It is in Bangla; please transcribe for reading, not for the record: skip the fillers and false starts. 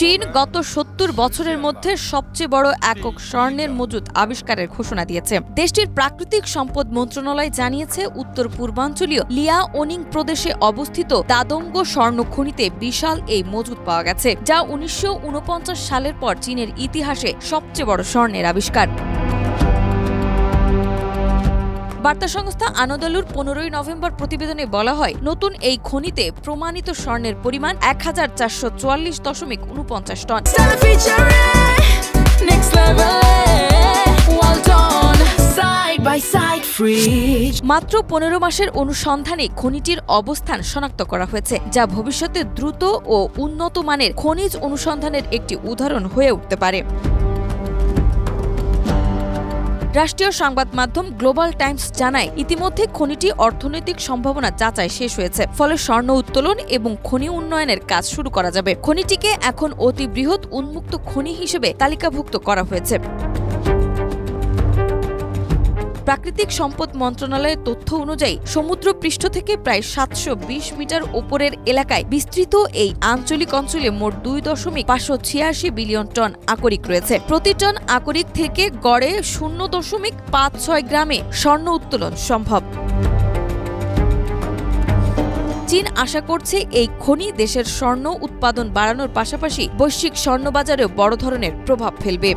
চীন গত ৭০ বছরের মধ্যে সবচেয়ে বড় একক স্বর্ণের মজুদ আবিষ্কারের ঘোষণা দিয়েছে। দেশটির প্রাকৃতিক সম্পদ মন্ত্রণালয় জানিয়েছে, উত্তর পূর্বাঞ্চলীয় লিয়াওনিং প্রদেশে অবস্থিত দাদঙ্গ স্বর্ণ খনিতে বিশাল এই মজুদ পাওয়া গেছে, যা ১৯৪৯ সালের পর চীনের ইতিহাসে সবচেয়ে বড় স্বর্ণের আবিষ্কার। বার্তা সংস্থা আনাদোলুর ১৫ নভেম্বর প্রতিবেদনে বলা হয়, নতুন এই খনিতে প্রমাণিত স্বর্ণের পরিমাণ ১,৪৪৪.৪৯ টন। মাত্র ১৫ মাসের অনুসন্ধানে খনিটির অবস্থান শনাক্ত করা হয়েছে, যা ভবিষ্যতে দ্রুত ও উন্নত মানের খনিজ অনুসন্ধানের একটি উদাহরণ হয়ে উঠতে পারে। রাষ্ট্রীয় সংবাদ মাধ্যম গ্লোবাল টাইমস জানায়, ইতিমধ্যে খনিটি অর্থনৈতিক সম্ভাবনা যাচাই শেষ হয়েছে, ফলে স্বর্ণ উত্তোলন এবং খনি উন্নয়নের কাজ শুরু করা যাবে। খনিটিকে এখন অতি বৃহৎ উন্মুক্ত খনি হিসেবে তালিকাভুক্ত করা হয়েছে। প্রাকৃতিক সম্পদ মন্ত্রণালয়ের তথ্য অনুযায়ী সমুদ্রপৃষ্ঠ থেকে প্রায় ৭২০ মিটার উপরের এলাকায় বিস্তৃত এই আঞ্চলিক অঞ্চলে মোট ২.৫৮৬ বিলিয়ন টন আকরিক রয়েছে। প্রতি টন আকরিক থেকে গড়ে ০.৫৬ গ্রামে স্বর্ণ উত্তোলন সম্ভব। চীন আশা করছে এই খনি দেশের স্বর্ণ উৎপাদন বাড়ানোর পাশাপাশি বৈশ্বিক স্বর্ণবাজারেও বড় ধরনের প্রভাব ফেলবে।